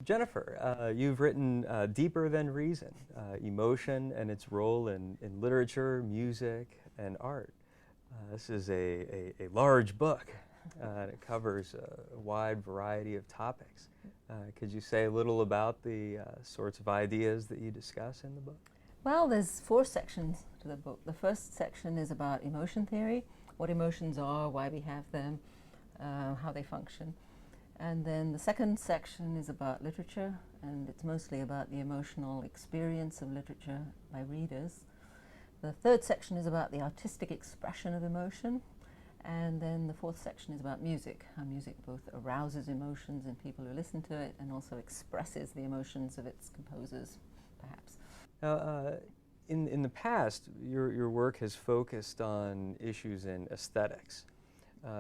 Jennifer, you've written Deeper Than Reason, Emotion and Its Role in Literature, Music, and Art. This is a large book, and it covers a wide variety of topics. Could you say a little about the sorts of ideas that you discuss in the book? Well, there's four sections to the book. The first section is about emotion theory, what emotions are, why we have them, how they function. And then the second section is about literature, and it's mostly about the emotional experience of literature by readers. The third section is about the artistic expression of emotion. And then the fourth section is about music, how music both arouses emotions in people who listen to it and also expresses the emotions of its composers, perhaps. In the past, your work has focused on issues in aesthetics,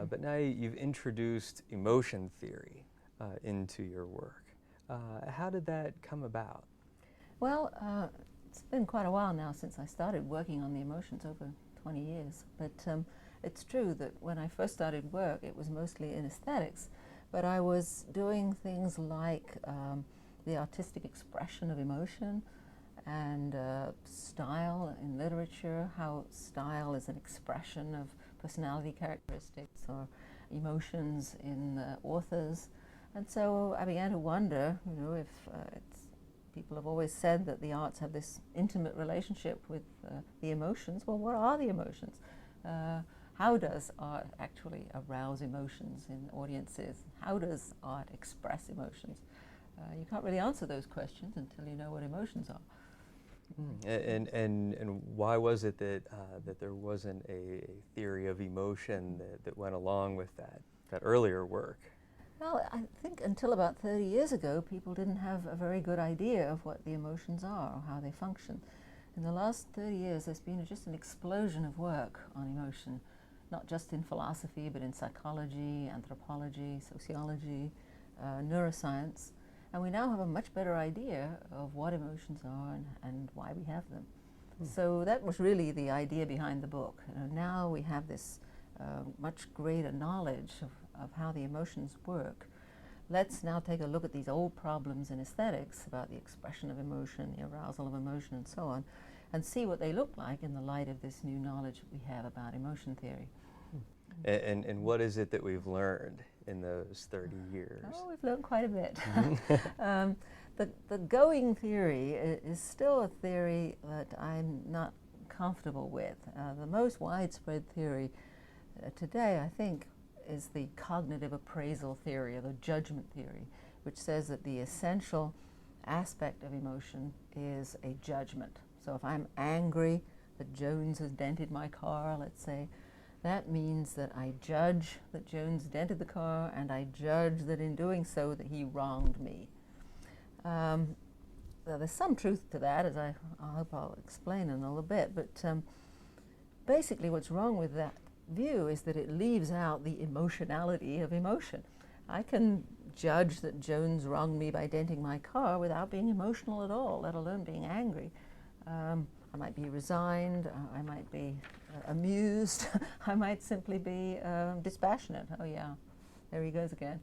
but now you've introduced emotion theory into your work. How did that come about? Well, it's been quite a while now since I started working on the emotions, over 20 years. But it's true that when I first started work, it was mostly in aesthetics, but I was doing things like the artistic expression of emotion and style in literature, how style is an expression of personality characteristics or emotions in authors. And so I began to wonder, if people have always said that the arts have this intimate relationship with the emotions. Well, what are the emotions? How does art actually arouse emotions in audiences? How does art express emotions? You can't really answer those questions until you know what emotions are. And why was it that that there wasn't a theory of emotion that went along with that earlier work? Well, I think until about 30 years ago, people didn't have a very good idea of what the emotions are or how they function. In the last 30 years, there's been just an explosion of work on emotion, not just in philosophy, but in psychology, anthropology, sociology, neuroscience. And we now have a much better idea of what emotions are and why we have them. So that was really the idea behind the book. Now we have this much greater knowledge of how the emotions work. Let's now take a look at these old problems in aesthetics about the expression of emotion, the arousal of emotion, and so on, and see what they look like in the light of this new knowledge we have about emotion theory. And what is it that we've learned in those 30 years? Oh, we've learned quite a bit. The going theory is still a theory that I'm not comfortable with. The most widespread theory today, I think, is the cognitive appraisal theory, or the judgment theory, which says that the essential aspect of emotion is a judgment. So if I'm angry that Jones has dented my car, let's say, that means that I judge that Jones dented the car, and I judge that in doing so that he wronged me. Now there's some truth to that, as I hope I'll explain in a little bit, but basically what's wrong with that view is that it leaves out the emotionality of emotion. I can judge that Jones wronged me by denting my car without being emotional at all, let alone being angry. I might be resigned, I might be amused, I might simply be dispassionate. Oh yeah, there he goes again.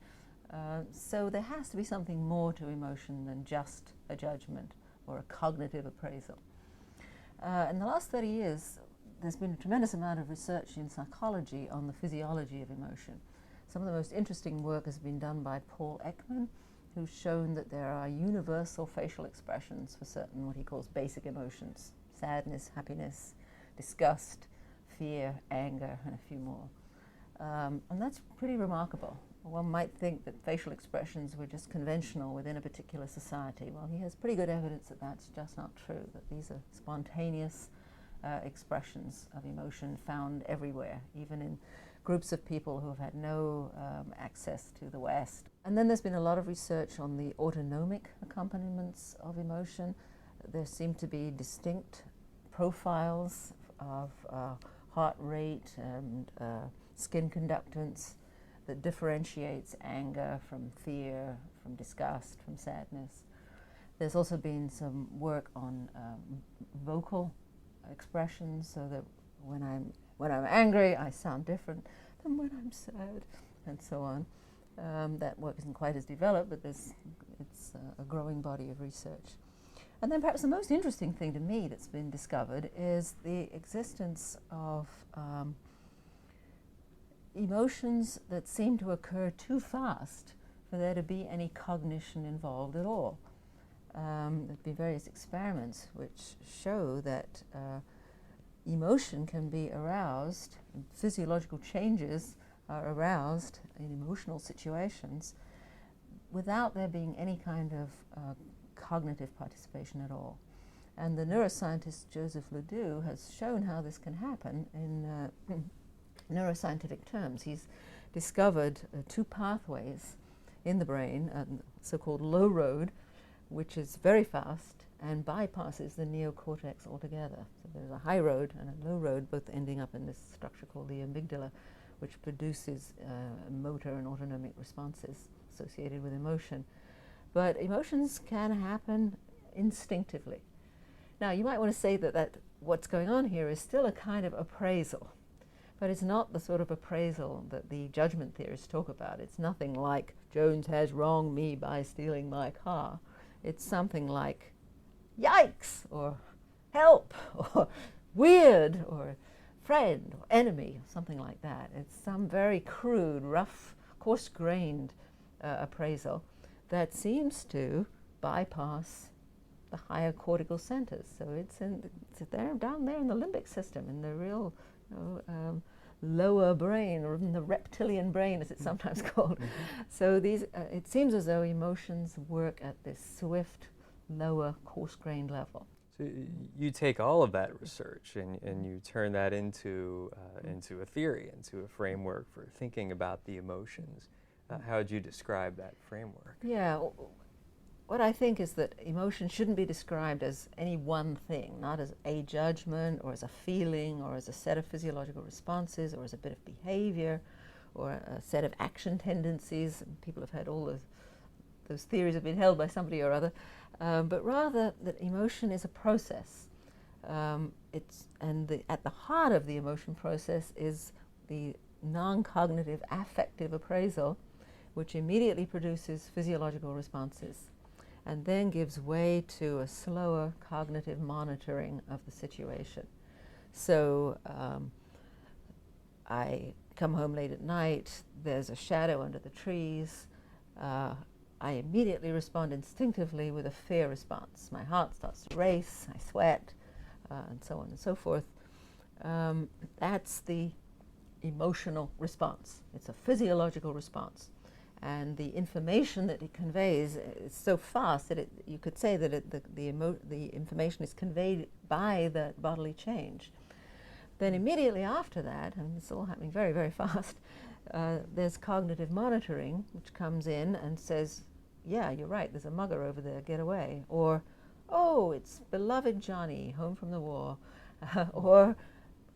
So there has to be something more to emotion than just a judgment or a cognitive appraisal. In the last 30 years, there's been a tremendous amount of research in psychology on the physiology of emotion. Some of the most interesting work has been done by Paul Ekman, who's shown that there are universal facial expressions for certain what he calls basic emotions: sadness, happiness, disgust, fear, anger, and a few more. And that's pretty remarkable. One might think that facial expressions were just conventional within a particular society. Well, he has pretty good evidence that that's just not true, that these are spontaneous expressions of emotion found everywhere, even in groups of people who have had no access to the West. And then there's been a lot of research on the autonomic accompaniments of emotion. There seem to be distinct profiles of heart rate and skin conductance that differentiates anger from fear, from disgust, from sadness. There's also been some work on vocal expressions, so that when I'm angry, I sound different than when I'm sad, and so on. That work isn't quite as developed, but it's a growing body of research. And then perhaps the most interesting thing to me that's been discovered is the existence of emotions that seem to occur too fast for there to be any cognition involved at all. There've been various experiments which show that emotion can be aroused, physiological changes are aroused in emotional situations without there being any kind of cognitive participation at all. And the neuroscientist Joseph Ledoux has shown how this can happen in neuroscientific terms. He's discovered two pathways in the brain, so-called low road, which is very fast and bypasses the neocortex altogether. So there's a high road and a low road, both ending up in this structure called the amygdala, which produces motor and autonomic responses associated with emotion. But emotions can happen instinctively. Now, you might want to say that what's going on here is still a kind of appraisal, but it's not the sort of appraisal that the judgment theorists talk about. It's nothing like Jones has wronged me by stealing my car. It's something like yikes, or help, or weird, or friend, or enemy, or something like that. It's some very crude, rough, coarse-grained appraisal that seems to bypass the higher cortical centers. So it's there, down there in the limbic system, in the real lower brain, or in the reptilian brain, as it's sometimes called. So these, it seems as though emotions work at this swift, lower, coarse-grained level. So you take all of that research and you turn that into a theory, into a framework for thinking about the emotions. How would you describe that framework? Yeah, what I think is that emotion shouldn't be described as any one thing, not as a judgment or as a feeling or as a set of physiological responses or as a bit of behavior or a set of action tendencies. People have had all those theories have been held by somebody or other, but rather that emotion is a process. At the heart of the emotion process is the non-cognitive affective appraisal, which immediately produces physiological responses and then gives way to a slower cognitive monitoring of the situation. So I come home late at night, there's a shadow under the trees, I immediately respond instinctively with a fear response. My heart starts to race, I sweat, and so on and so forth. That's the emotional response. It's a physiological response. And the information that it conveys is so fast that you could say that the information is conveyed by the bodily change. Then immediately after that, and it's all happening very, very fast, there's cognitive monitoring, which comes in and says, yeah, you're right, there's a mugger over there, get away. Or, oh, it's beloved Johnny, home from the war. Or,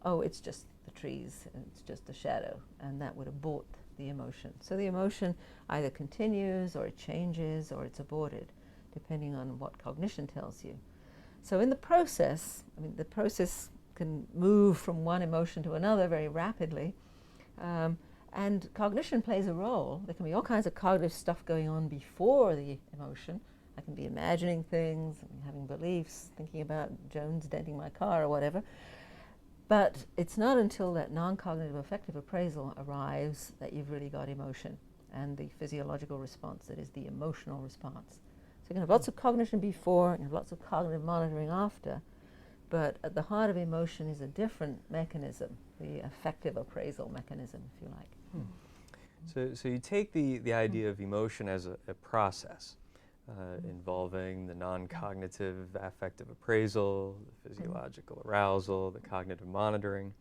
oh, it's just the trees, it's just a shadow, and that would abort the emotion. So the emotion either continues or it changes or it's aborted, depending on what cognition tells you. So in the process, I mean, the process can move from one emotion to another very rapidly, and cognition plays a role. There can be all kinds of cognitive stuff going on before the emotion. I can be imagining things, having beliefs, thinking about Jones denting my car or whatever. But it's not until that non-cognitive affective appraisal arrives that you've really got emotion and the physiological response that is the emotional response. So you can have lots of cognition before and have lots of cognitive monitoring after, but at the heart of emotion is a different mechanism, the affective appraisal mechanism, if you like. So you take the idea of emotion as a process involving the non-cognitive affective appraisal, the physiological arousal, the cognitive monitoring,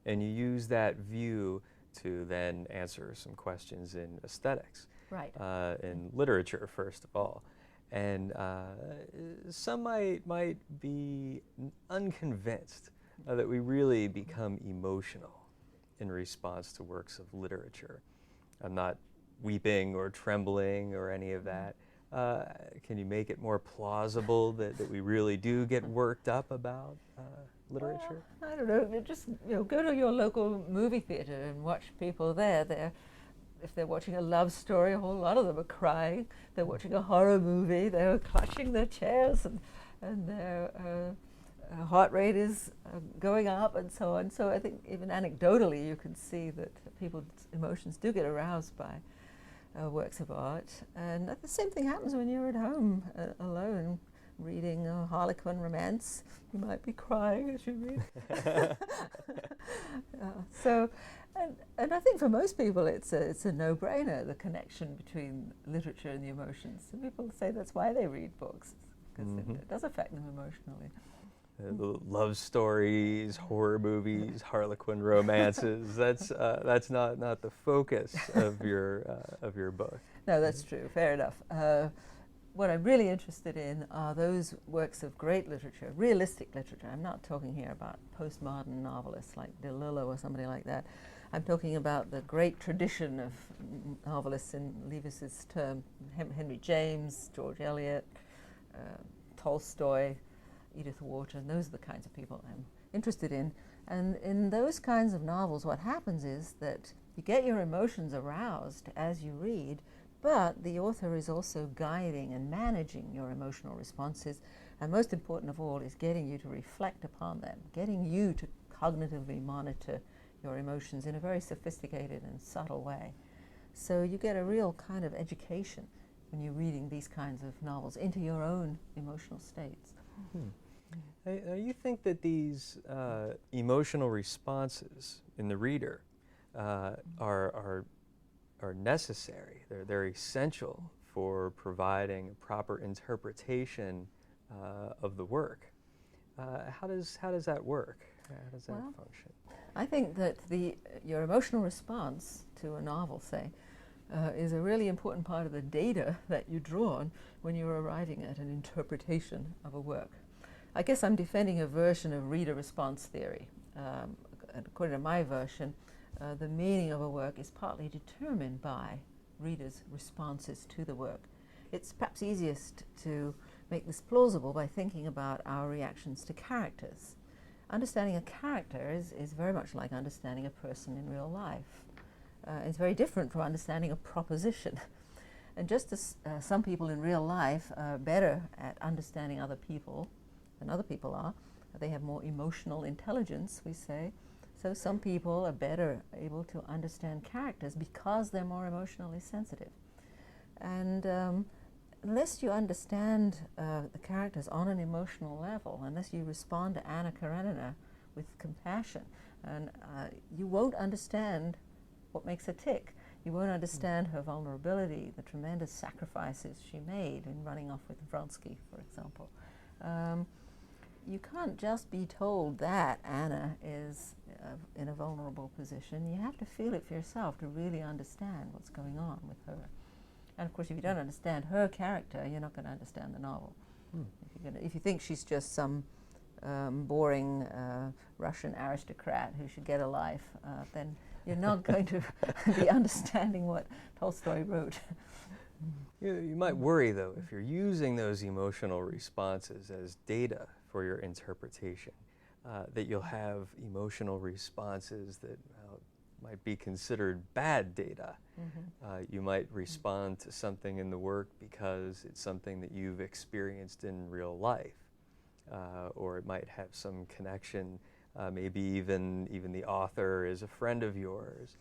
and you use that view to then answer some questions in aesthetics, right? In literature, first of all. And some might be unconvinced that we really become emotional in response to works of literature. I'm not weeping or trembling or any of that. Can you make it more plausible that we really do get worked up about literature? I don't know. Just go to your local movie theater and watch people there. if they're watching a love story, a whole lot of them are crying. They're watching a horror movie, they're clutching their chairs, and their heart rate is going up, and so on. So I think even anecdotally you can see that people's emotions do get aroused by works of art. And the same thing happens when you're at home alone reading a Harlequin romance. You might be crying as you read. And I think for most people it's a no-brainer, the connection between literature and the emotions. Some people say that's why they read books, because it does affect them emotionally. The love stories, horror movies, Harlequin romances. That's not the focus of your book. No, that's true. Fair enough. What I'm really interested in are those works of great literature, realistic literature. I'm not talking here about postmodern novelists like DeLillo or somebody like that. I'm talking about the great tradition of novelists, in Leavis's term, Henry James, George Eliot, Tolstoy, Edith Wharton. Those are the kinds of people I'm interested in. And in those kinds of novels, what happens is that you get your emotions aroused as you read, but the author is also guiding and managing your emotional responses, and most important of all is getting you to reflect upon them, getting you to cognitively monitor your emotions in a very sophisticated and subtle way. So you get a real kind of education when you're reading these kinds of novels into your own emotional states. You think that these emotional responses in the reader are necessary? They're essential for providing a proper interpretation of the work. How does that work? How does that function? I think that your emotional response to a novel, say, is a really important part of the data that you draw on when you're arriving at an interpretation of a work. I guess I'm defending a version of reader response theory. According to my version, the meaning of a work is partly determined by readers' responses to the work. It's perhaps easiest to make this plausible by thinking about our reactions to characters. Understanding a character is very much like understanding a person in real life. It's very different from understanding a proposition. And just as some people in real life are better at understanding other people than other people are, they have more emotional intelligence, we say, so some people are better able to understand characters because they're more emotionally sensitive. And unless you understand the characters on an emotional level, unless you respond to Anna Karenina with compassion, and you won't understand what makes her tick. You won't understand her vulnerability, the tremendous sacrifices she made in running off with Vronsky, for example. You can't just be told that Anna is in a vulnerable position. You have to feel it for yourself to really understand what's going on with her. And of course, if you don't understand her character, you're not going to understand the novel. If you think she's just some boring Russian aristocrat who should get a life, then you're not going to be understanding what Tolstoy wrote. You might worry, though, if you're using those emotional responses as data for your interpretation, that you'll have emotional responses that might be considered bad data. You might respond to something in the work because it's something that you've experienced in real life, or it might have some connection. Maybe even the author is a friend of yours.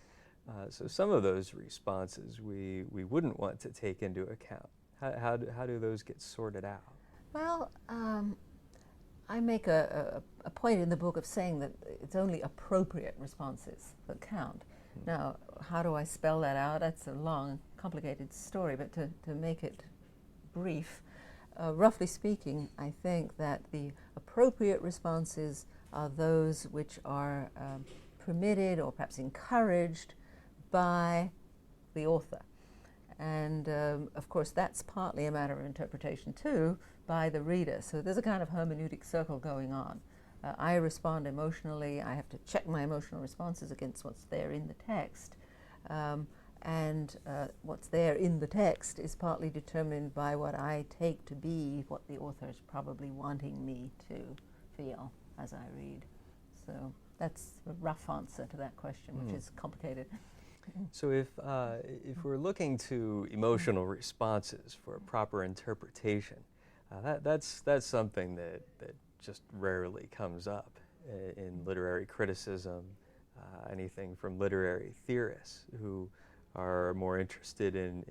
So some of those responses we wouldn't want to take into account. How do those get sorted out? Well, I make a point in the book of saying that it's only appropriate responses that count. Now, how do I spell that out? That's a long, complicated story, but to make it brief, roughly speaking, I think that the appropriate responses are those which are permitted or perhaps encouraged by the author. And of course, that's partly a matter of interpretation too by the reader. So there's a kind of hermeneutic circle going on. I respond emotionally. I have to check my emotional responses against what's there in the text. And what's there in the text is partly determined by what I take to be what the author is probably wanting me to feel as I read. So that's a rough answer to that question, which is complicated. So if we're looking to emotional responses for proper interpretation, that's something that just rarely comes up in literary criticism. Anything from literary theorists who are more interested in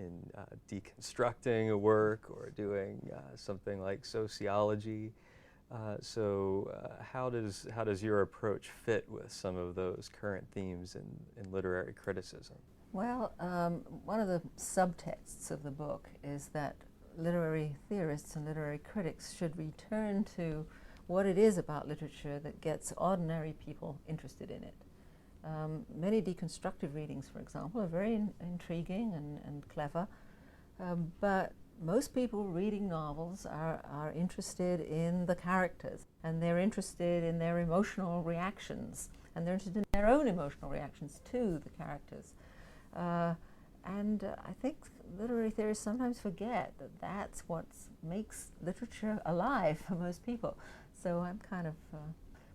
deconstructing a work or doing something like sociology. How does your approach fit with some of those current themes in literary criticism? Well, one of the subtexts of the book is that literary theorists and literary critics should return to what it is about literature that gets ordinary people interested in it. Many deconstructive readings, for example, are very intriguing and clever, but most people reading novels are interested in the characters, and they're interested in their emotional reactions, and they're interested in their own emotional reactions to the characters. I think literary theorists sometimes forget that that's what makes literature alive for most people. So I'm kind of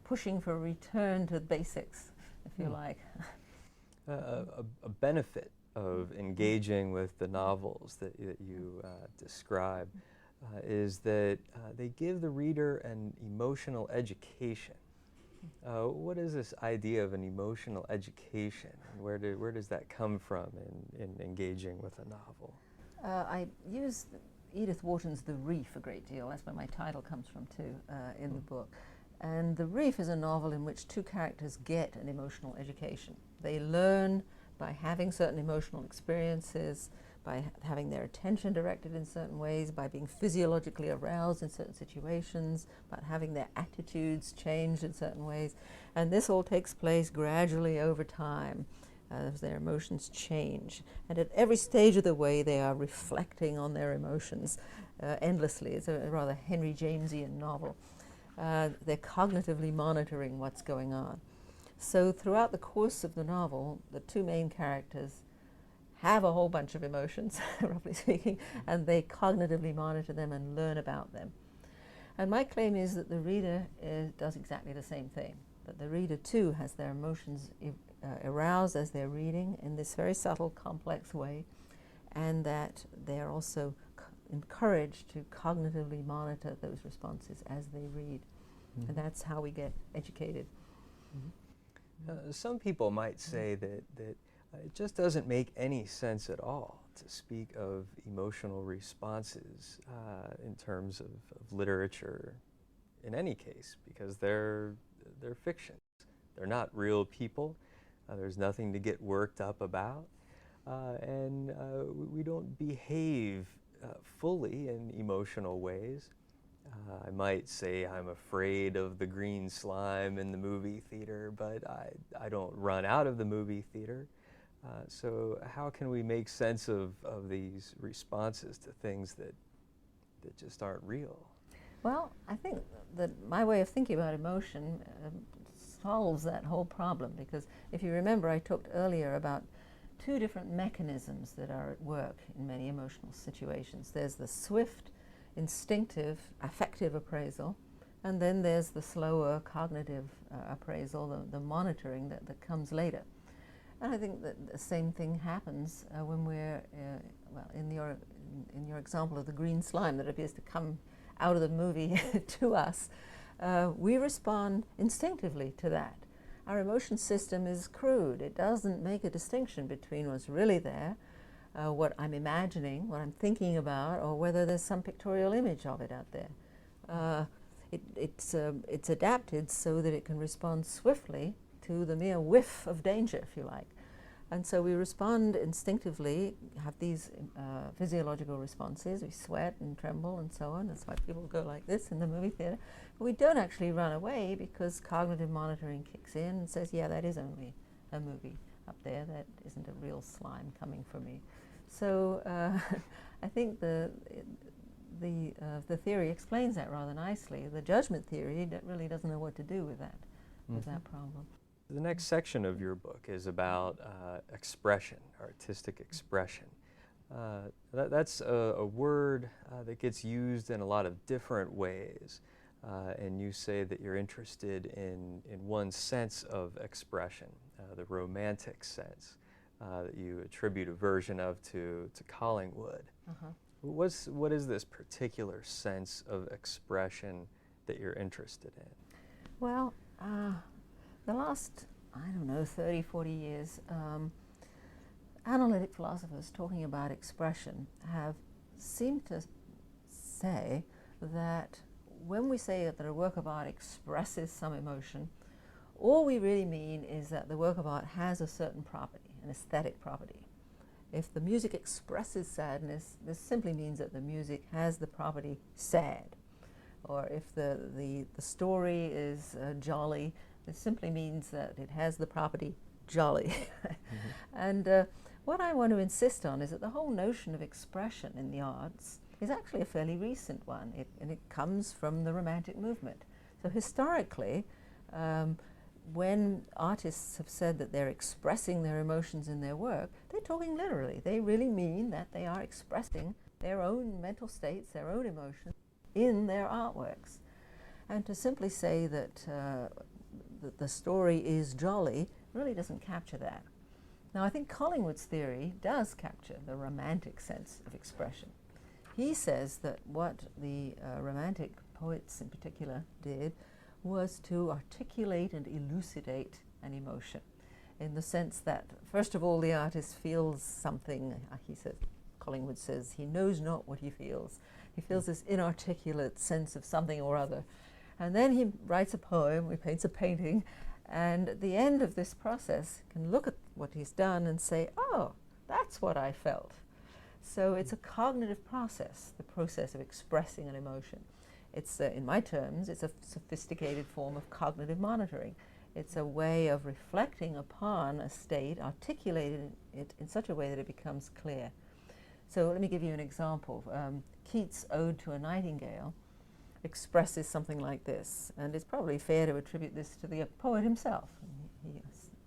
pushing for a return to the basics, if you like. A benefit of engaging with the novels that you describe is that they give the reader an emotional education. What is this idea of an emotional education, and where does that come from in engaging with a novel? I use Edith Wharton's The Reef a great deal. That's where my title comes from too, in the book. And The Reef is a novel in which two characters get an emotional education. They learn by having certain emotional experiences, by having their attention directed in certain ways, by being physiologically aroused in certain situations, by having their attitudes changed in certain ways. And this all takes place gradually over time as their emotions change. And at every stage of the way, they are reflecting on their emotions endlessly. It's a rather Henry Jamesian novel. They're cognitively monitoring what's going on. So throughout the course of the novel, the two main characters have a whole bunch of emotions, roughly speaking, and they cognitively monitor them and learn about them. And my claim is that the reader does exactly the same thing, that the reader too has their emotions aroused as they're reading in this very subtle, complex way, and that they're also encouraged to cognitively monitor those responses as they read. Mm-hmm. And that's how we get educated. Mm-hmm. Some people might say that it just doesn't make any sense at all to speak of emotional responses in terms of literature in any case, because they're fictions. They're not real people. There's nothing to get worked up about. And we don't behave fully in emotional ways. I might say I'm afraid of the green slime in the movie theater, but I don't run out of the movie theater. So how can we make sense of these responses to things that just aren't real? Well, I think that my way of thinking about emotion solves that whole problem, because if you remember, I talked earlier about two different mechanisms that are at work in many emotional situations. There's the swift, instinctive, affective appraisal, and then there's the slower cognitive appraisal, the monitoring that comes later. And I think that the same thing happens when we're, well, in your example of the green slime that appears to come out of the movie to us, we respond instinctively to that. Our emotion system is crude. It doesn't make a distinction between what's really there, what I'm imagining, what I'm thinking about, or whether there's some pictorial image of it out there. It's adapted so that it can respond swiftly to the mere whiff of danger, if you like. And so we respond instinctively, have these physiological responses. We sweat and tremble and so on. That's why people go like this in the movie theater. But we don't actually run away, because cognitive monitoring kicks in and says, yeah, that is only a movie up there. That isn't a real slime coming for me. So I think the theory explains that rather nicely. The judgment theory really doesn't know what to do with that, with that problem. The next section of your book is about expression, artistic expression. That's a word that gets used in a lot of different ways, and you say that you're interested in one sense of expression, the romantic sense. that you attribute a version of to Collingwood. Uh-huh. What is this particular sense of expression that you're interested in? Well, the last, I don't know, 30, 40 years, analytic philosophers talking about expression have seemed to say that when we say that a work of art expresses some emotion, all we really mean is that the work of art has a certain property, an aesthetic property. If the music expresses sadness, this simply means that the music has the property sad. Or if the story is jolly, it simply means that it has the property jolly. Mm-hmm. And what I want to insist on is that the whole notion of expression in the arts is actually a fairly recent one, and it comes from the Romantic movement. So historically, when artists have said that they're expressing their emotions in their work, they're talking literally. They really mean that they are expressing their own mental states, their own emotions in their artworks. And to simply say that the story is jolly really doesn't capture that. Now, I think Collingwood's theory does capture the romantic sense of expression. He says that what the Romantic poets in particular did was to articulate and elucidate an emotion, in the sense that, first of all, the artist feels something. He says, Collingwood says, he knows not what he feels. He feels this inarticulate sense of something or other. And then he writes a poem, he paints a painting, and at the end of this process, can look at what he's done and say, oh, that's what I felt. So it's a cognitive process, the process of expressing an emotion. It's, in my terms, it's a sophisticated form of cognitive monitoring. It's a way of reflecting upon a state, articulating it in such a way that it becomes clear. So let me give you an example. Keats' Ode to a Nightingale expresses something like this, and it's probably fair to attribute this to the poet himself. He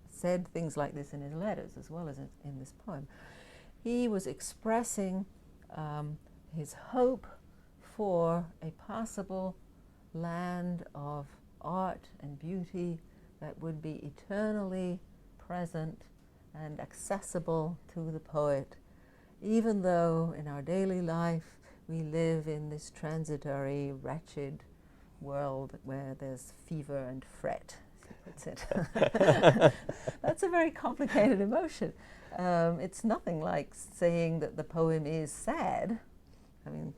said things like this in his letters as well as in this poem. He was expressing his hope for a possible land of art and beauty that would be eternally present and accessible to the poet, even though in our daily life we live in this transitory, wretched world where there's fever and fret, as he puts it. That's a very complicated emotion. It's nothing like saying that the poem is sad. I mean,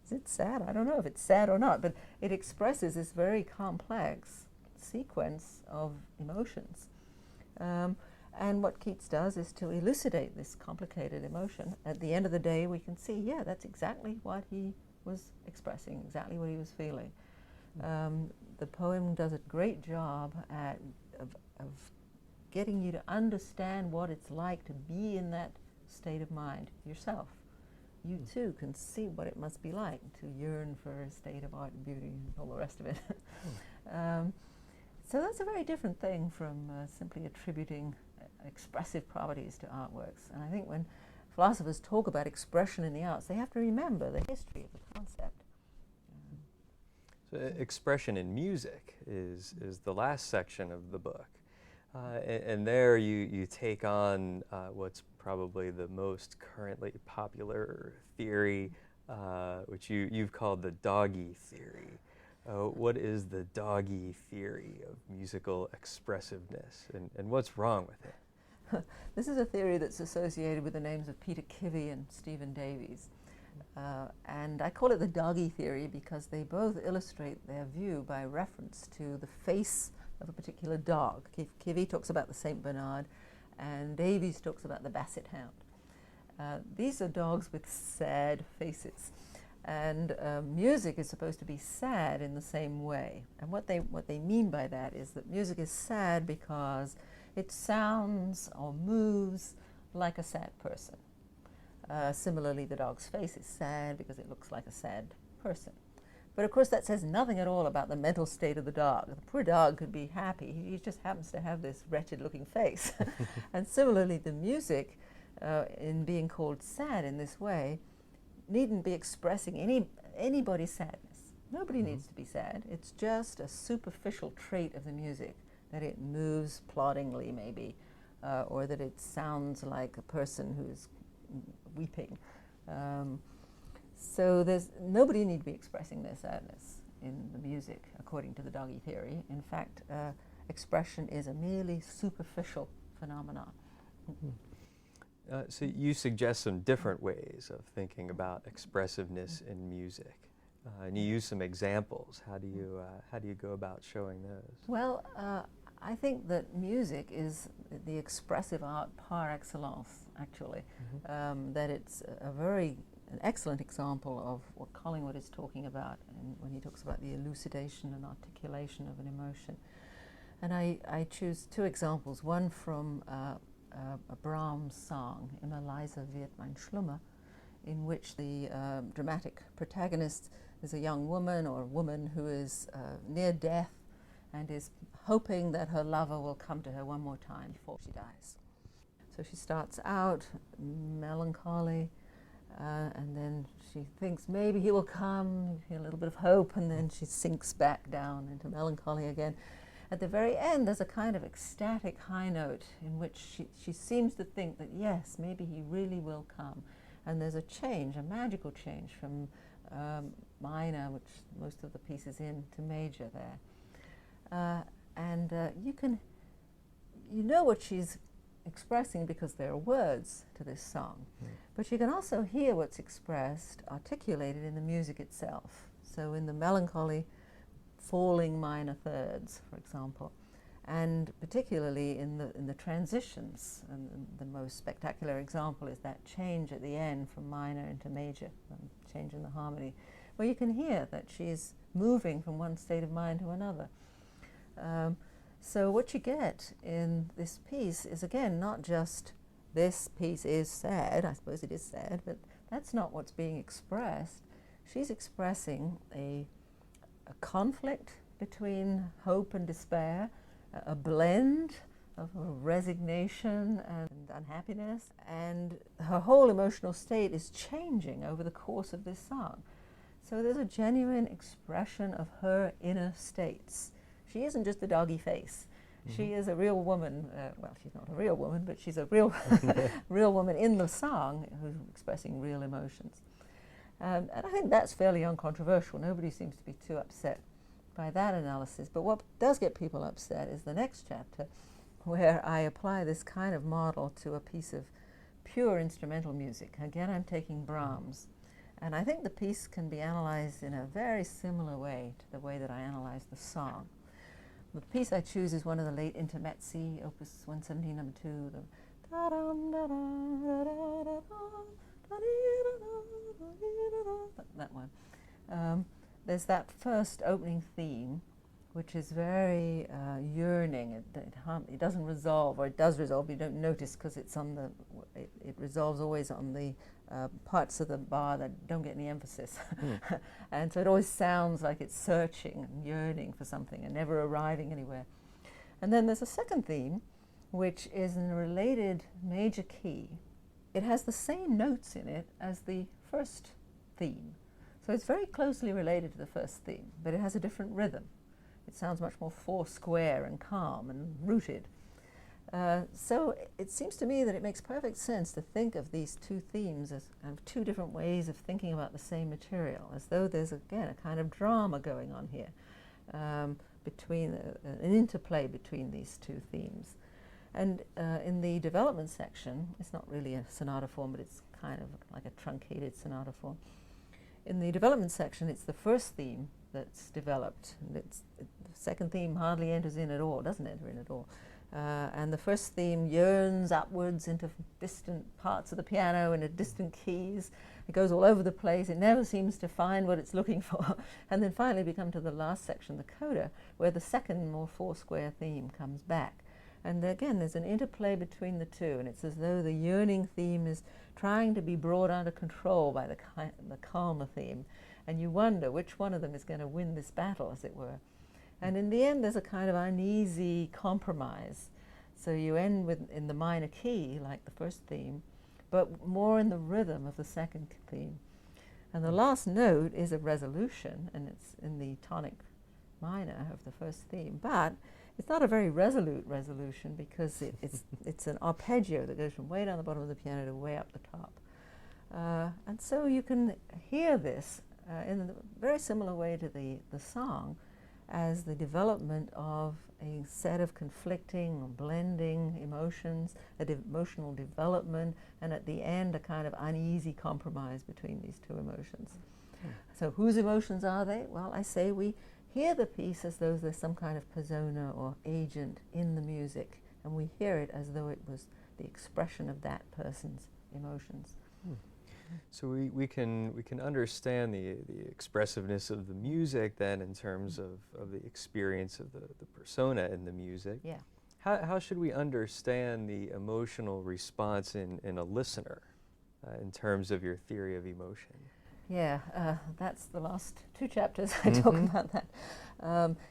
is it sad? I don't know if it's sad or not, but it expresses this very complex sequence of emotions. And what Keats does is to elucidate this complicated emotion. At the end of the day, we can see, yeah, that's exactly what he was expressing, exactly what he was feeling. The poem does a great job of getting you to understand what it's like to be in that state of mind yourself. You too can see what it must be like to yearn for a state of art and beauty and all the rest of it. So that's a very different thing from simply attributing expressive properties to artworks. And I think when philosophers talk about expression in the arts, they have to remember the history of the concept. So expression in music is the last section of the book. And there you take on what's probably the most currently popular theory, which you've called the doggy theory. What is the doggy theory of musical expressiveness, and what's wrong with it? This is a theory that's associated with the names of Peter Kivy and Stephen Davies. And I call it the doggy theory because they both illustrate their view by reference to the face of a particular dog. Kivy talks about the St. Bernard, and Davies talks about the Basset Hound. These are dogs with sad faces. And music is supposed to be sad in the same way. And what they mean by that is that music is sad because it sounds or moves like a sad person. Similarly, the dog's face is sad because it looks like a sad person. But of course that says nothing at all about the mental state of the dog. The poor dog could be happy. He just happens to have this wretched looking face. And similarly, the music, in being called sad in this way, needn't be expressing anybody's sadness. Nobody needs to be sad. It's just a superficial trait of the music, that it moves ploddingly maybe or that it sounds like a person who's weeping. So nobody need to be expressing their sadness in the music, according to the doggy theory. In fact, expression is a merely superficial phenomenon. So you suggest some different ways of thinking about expressiveness in music, and you use some examples. How do you go about showing those? Well, I think that music is the expressive art par excellence, actually. That it's an excellent example of what Collingwood is talking about when he talks about the elucidation and articulation of an emotion. And I choose two examples, one from a Brahms song, Immer leiser wird mein Schlummer, in which the dramatic protagonist is a young woman or a woman who is near death and is hoping that her lover will come to her one more time before she dies. So she starts out melancholy, and then she thinks maybe he will come, a little bit of hope, and then she sinks back down into melancholy again. At the very end, there's a kind of ecstatic high note in which she seems to think that, yes, maybe he really will come. And there's a change, a magical change from minor, which most of the piece is in, to major there. You know what she's expressing because there are words to this song. But you can also hear what's expressed, articulated in the music itself. So in the melancholy, falling minor thirds, for example, and particularly in the transitions. And the most spectacular example is that change at the end from minor into major, change in the harmony, where you can hear that she's moving from one state of mind to another. So what you get in this piece is, again, not just this piece is sad, I suppose it is sad, but that's not what's being expressed. She's expressing a conflict between hope and despair, a blend of resignation and unhappiness, and her whole emotional state is changing over the course of this song. So there's a genuine expression of her inner states. She isn't just a doggy face. She is a real woman. Well, she's not a real woman, but she's a real, real woman in the song who's expressing real emotions. And I think that's fairly uncontroversial. Nobody seems to be too upset by that analysis. But what does get people upset is the next chapter, where I apply this kind of model to a piece of pure instrumental music. Again, I'm taking Brahms. And I think the piece can be analyzed in a very similar way to the way that I analyze the song. The piece I choose is one of the late intermezzi, Opus 117, number 2, the that one. There's that first opening theme, which is very yearning. It doesn't resolve, or it does resolve, but you don't notice because it's on the. It resolves always on the parts of the bar that don't get any emphasis, and so it always sounds like it's searching and yearning for something and never arriving anywhere. And then there's a second theme, which is in a related major key. It has the same notes in it as the first theme. So it's very closely related to the first theme, but it has a different rhythm. It sounds much more four-square and calm and rooted. So it seems to me that it makes perfect sense to think of these two themes as kind of two different ways of thinking about the same material, as though there's, again, a kind of drama going on here, between an interplay between these two themes. And in the development section, it's not really a sonata form, but it's kind of like a truncated sonata form. In the development section, it's the first theme that's developed. And the second theme hardly enters in at all, doesn't enter in at all. And the first theme yearns upwards into distant parts of the piano and at distant keys. It goes all over the place. It never seems to find what it's looking for. And then finally we come to the last section, the coda, where the second, more four-square theme comes back. And again, there's an interplay between the two, and it's as though the yearning theme is trying to be brought under control by the calmer theme. And you wonder which one of them is going to win this battle, as it were. And in the end, there's a kind of uneasy compromise. So you end with in the minor key, like the first theme, but more in the rhythm of the second theme. And the last note is a resolution, and it's in the tonic minor of the first theme. But It's not a very resolute resolution because it's an arpeggio that goes from way down the bottom of the piano to way up the top. And so you can hear this in a very similar way to the song as the development of a set of conflicting or blending emotions, emotional development, and at the end a kind of uneasy compromise between these two emotions. So whose emotions are they? Well, I say we hear the piece as though there's some kind of persona or agent in the music, and we hear it as though it was the expression of that person's emotions. So we can understand the expressiveness of the music then in terms of the experience of the persona in the music. Yeah. How should we understand the emotional response in a listener in terms of your theory of emotion? Yeah, that's the last 2 chapters I talk about that.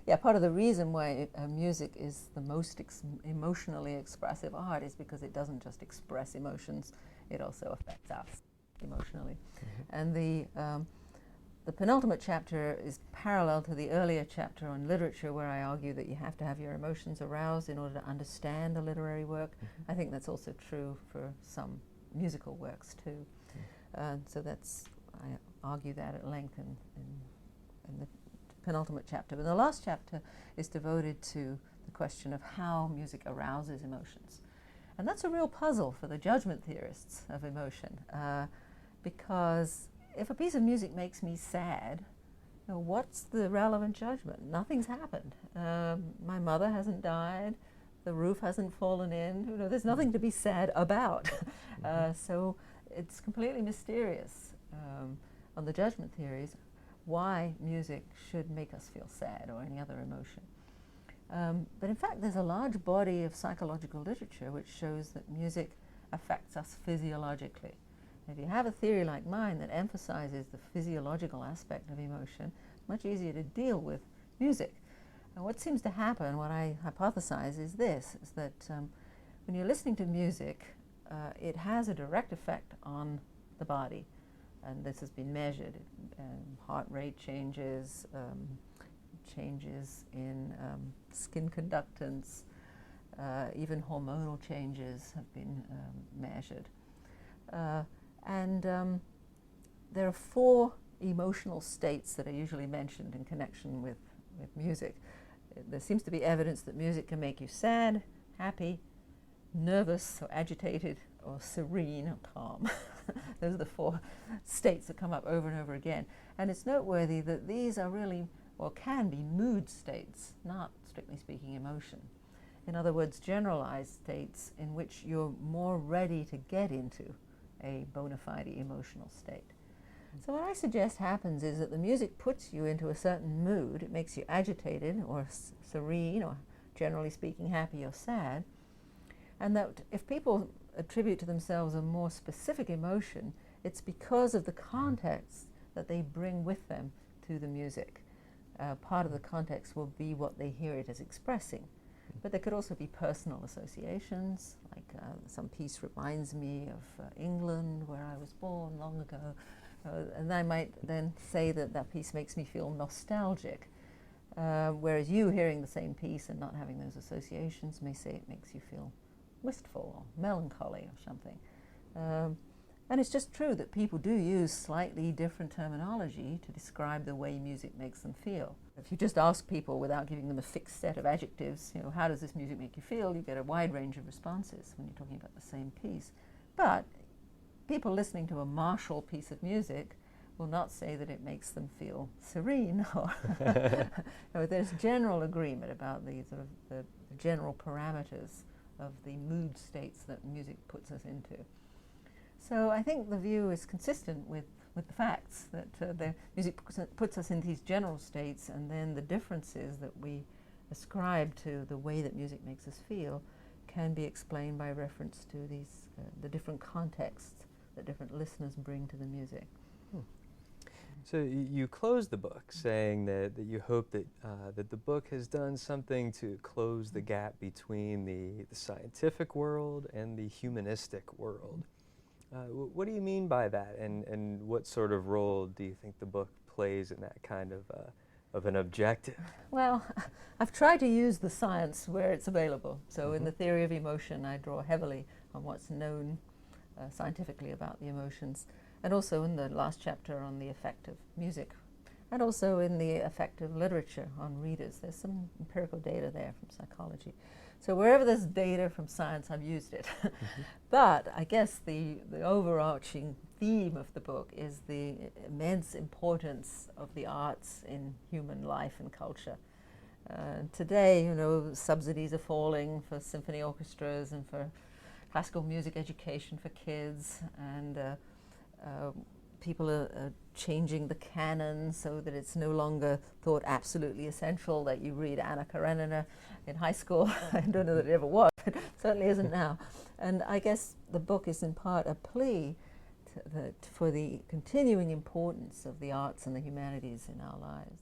Yeah, part of the reason why music is the most emotionally expressive art is because it doesn't just express emotions, it also affects us emotionally. And the penultimate chapter is parallel to the earlier chapter on literature, where I argue that you have to have your emotions aroused in order to understand a literary work. I think that's also true for some musical works too. So that's, I argue that at length in the penultimate chapter. But the last chapter is devoted to the question of how music arouses emotions. And that's a real puzzle for the judgment theorists of emotion, because if a piece of music makes me sad, you know, what's the relevant judgment? Nothing's happened. My mother hasn't died. The roof hasn't fallen in. You know, there's nothing to be sad about. So it's completely mysterious on the judgment theories why music should make us feel sad or any other emotion. But in fact, there's a large body of psychological literature which shows that music affects us physiologically. If you have a theory like mine that emphasizes the physiological aspect of emotion, it's much easier to deal with music. And what seems to happen, what I hypothesize, is this, is that when you're listening to music, it has a direct effect on the body. And this has been measured. Heart rate changes, changes in skin conductance, even hormonal changes have been measured. And there are 4 emotional states that are usually mentioned in connection with music. There seems to be evidence that music can make you sad, happy, nervous or agitated, or serene or calm. Those are the 4 states that come up over and over again. And it's noteworthy that these are really, or can be, mood states, not, strictly speaking, emotion. In other words, generalized states in which you're more ready to get into a bona fide emotional state. So what I suggest happens is that the music puts you into a certain mood. It makes you agitated or serene or, generally speaking, happy or sad. And that if people attribute to themselves a more specific emotion, it's because of the context that they bring with them to the music. Part of the context will be what they hear it as expressing. But there could also be personal associations, like some piece reminds me of England, where I was born long ago. And I might then say that that piece makes me feel nostalgic. Whereas you, hearing the same piece and not having those associations, may say it makes you feel wistful or melancholy or something. And it's just true that people do use slightly different terminology to describe the way music makes them feel. If you just ask people without giving them a fixed set of adjectives, you know, how does this music make you feel, you get a wide range of responses when you're talking about the same piece. But people listening to a martial piece of music will not say that it makes them feel serene. Or there's general agreement about the sort of the general parameters of the mood states that music puts us into. So I think the view is consistent with the facts, that the music puts us in these general states, and then the differences that we ascribe to the way that music makes us feel can be explained by reference to these the different contexts that different listeners bring to the music. So you close the book saying that you hope that that the book has done something to close the gap between the scientific world and the humanistic world. What do you mean by that, and what sort of role do you think the book plays in that kind of of an objective? Well, I've tried to use the science where it's available. So in the theory of emotion, I draw heavily on what's known scientifically about the emotions, and also in the last chapter on the effect of music, and also in the effect of literature on readers. There's some empirical data there from psychology. So wherever there's data from science, I've used it. But I guess the overarching theme of the book is the immense importance of the arts in human life and culture. Today, you know, subsidies are falling for symphony orchestras and for classical music education for kids, and people are changing the canon so that it's no longer thought absolutely essential that you read Anna Karenina in high school. I don't know that it ever was, but it certainly isn't now. And I guess the book is in part a plea for the continuing importance of the arts and the humanities in our lives.